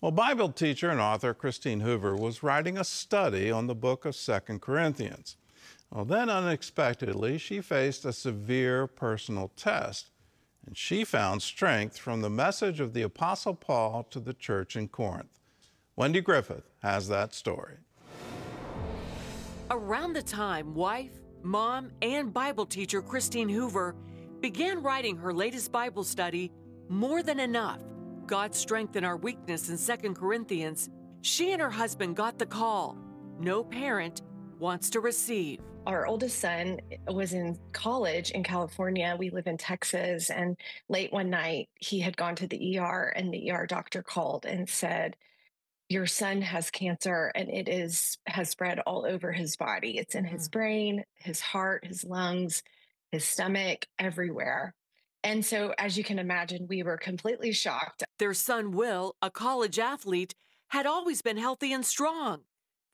Well, Bible teacher and author Christine Hoover was writing a study on the book of 2 Corinthians. Well, then unexpectedly, she faced a severe personal test, and she found strength from the message of the Apostle Paul to the church in Corinth. Wendy Griffith has that story. Around the time wife, mom, and Bible teacher Christine Hoover began writing her latest Bible study, More Than Enough, God's Strength in Our Weakness in 2 Corinthians, she and her husband got the call. No parent wants to receive. Our oldest son was in college in California. We live in Texas. And late one night, he had gone to the ER, and the ER doctor called and said, "Your son has cancer, and it has spread all over his body. It's in his brain, his heart, his lungs, his stomach, everywhere." And so, as you can imagine, we were completely shocked. Their son, Will, a college athlete, had always been healthy and strong.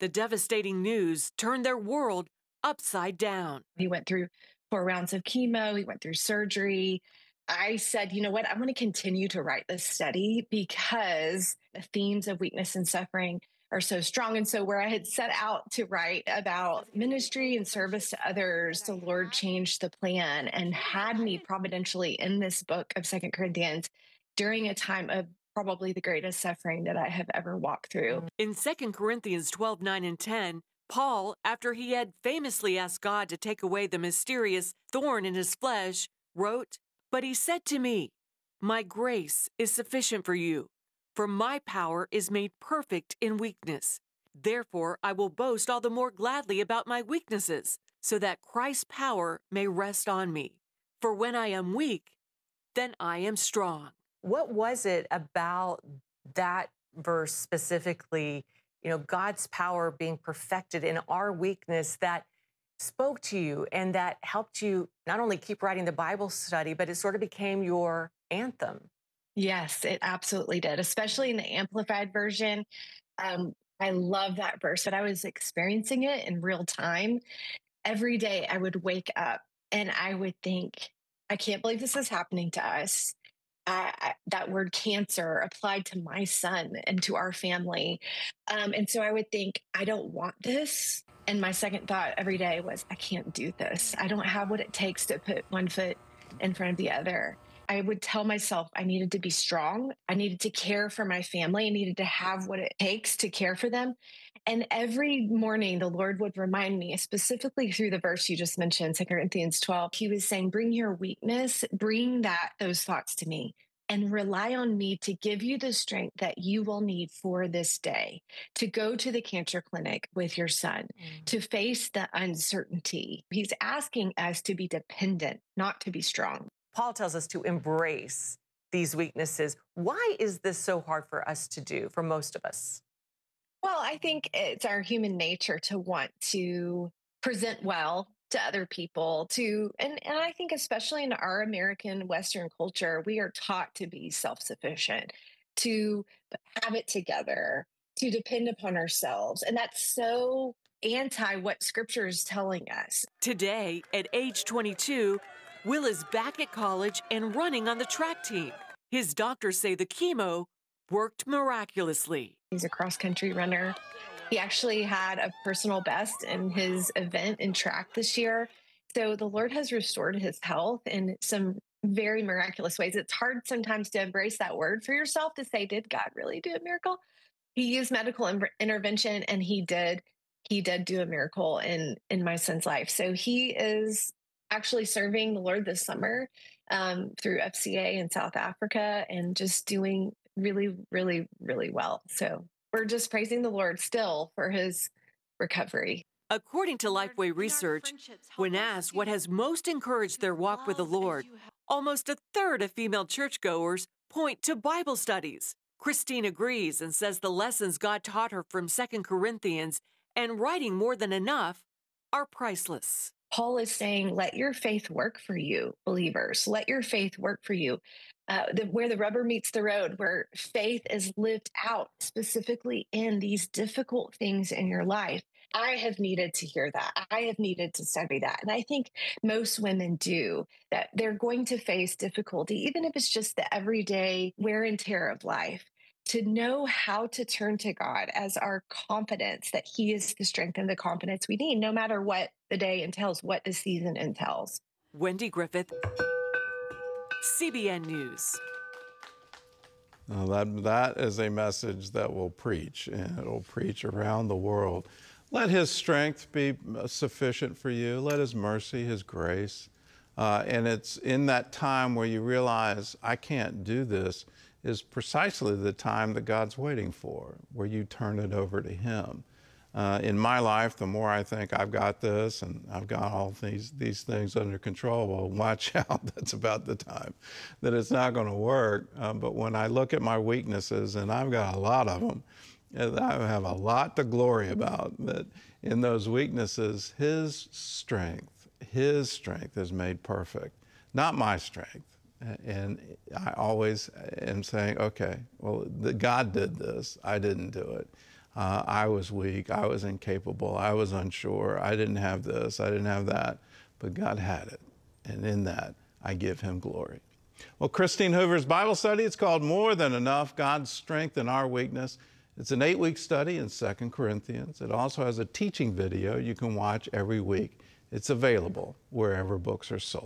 The devastating news turned their world upside down. He went through 4 rounds of chemo. He went through surgery. I said, you know what? I'm going to continue to write this study because the themes of weakness and suffering are so strong. And so where I had set out to write about ministry and service to others, the Lord changed the plan and had me providentially in this book of 2 Corinthians during a time of probably the greatest suffering that I have ever walked through. In 2 Corinthians 12:9 and 10, Paul, after he had famously asked God to take away the mysterious thorn in his flesh, wrote, "But he said to me, my grace is sufficient for you, for my power is made perfect in weakness. Therefore, I will boast all the more gladly about my weaknesses, so that Christ's power may rest on me. For when I am weak, then I am strong." What was it about that verse specifically, God's power being perfected in our weakness, that spoke to you and that helped you not only keep writing the Bible study, but it sort of became your anthem? Yes, it absolutely did, especially in the Amplified version. I love that verse, but I was experiencing it in real time. Every day I would wake up and I would think, I can't believe this is happening to us. That word cancer applied to my son and to our family. And so I would think, I don't want this. And my second thought every day was, I can't do this. I don't have what it takes to put one foot in front of the other. I would tell myself I needed to be strong. I needed to care for my family. I needed to have what it takes to care for them. And every morning, the Lord would remind me, specifically through the verse you just mentioned, 2 Corinthians 12, he was saying, bring your weakness, bring those thoughts to me, and rely on me to give you the strength that you will need for this day, to go to the cancer clinic with your son, to face the uncertainty. He's asking us to be dependent, not to be strong. Paul tells us to embrace these weaknesses. Why is this so hard for us to do, for most of us? Well, I think it's our human nature to want to present well to other people, and I think especially in our American Western culture, we are taught to be self-sufficient, to have it together, to depend upon ourselves. And that's so anti what Scripture is telling us. Today, at age 22, Will is back at college and running on the track team. His doctors say the chemo worked miraculously. He's a cross-country runner. He actually had a personal best in his event in track this year. So the Lord has restored his health in some very miraculous ways. It's hard sometimes to embrace that word for yourself, to say, did God really do a miracle? He used medical intervention, and he did do a miracle in my son's life. So he is actually serving the Lord this summer through FCA in South Africa, and just doing really, really, really well. So we're just praising the Lord still for his recovery. According to Lifeway Research, when asked what has most encouraged their walk with the Lord, almost a third of female churchgoers point to Bible studies. Christine agrees and says the lessons God taught her from 2 Corinthians and writing More Than Enough are priceless. Paul is saying, let your faith work for you, believers. Let your faith work for you. Where the rubber meets the road, where faith is lived out specifically in these difficult things in your life. I have needed to hear that. I have needed to study that. And I think most women do, that they're going to face difficulty, even if it's just the everyday wear and tear of life. to know how to turn to God as our confidence that He is the strength and the confidence we need, no matter what the day entails, what the season entails. Wendy Griffith, CBN News. Now that is a message that will preach, and it will preach around the world. Let His strength be sufficient for you. Let His mercy, His grace. And it's in that time where you realize, I can't do this, is precisely the time that God's waiting for, where you turn it over to Him. In my life, the more I think I've got this and I've got all these things under control, well, watch out, that's about the time that it's not going to work. But when I look at my weaknesses, and I've got a lot of them, and I have a lot to glory about, that in those weaknesses, His strength is made perfect, not my strength. And I always am saying, okay, well, God did this. I didn't do it. I was weak. I was incapable. I was unsure. I didn't have this. I didn't have that. But God had it. And in that, I give Him glory. Well, Christine Hoover's Bible study, it's called More Than Enough, God's Strength in Our Weakness. It's an 8-week study in 2 Corinthians. It also has a teaching video you can watch every week. It's available wherever books are sold.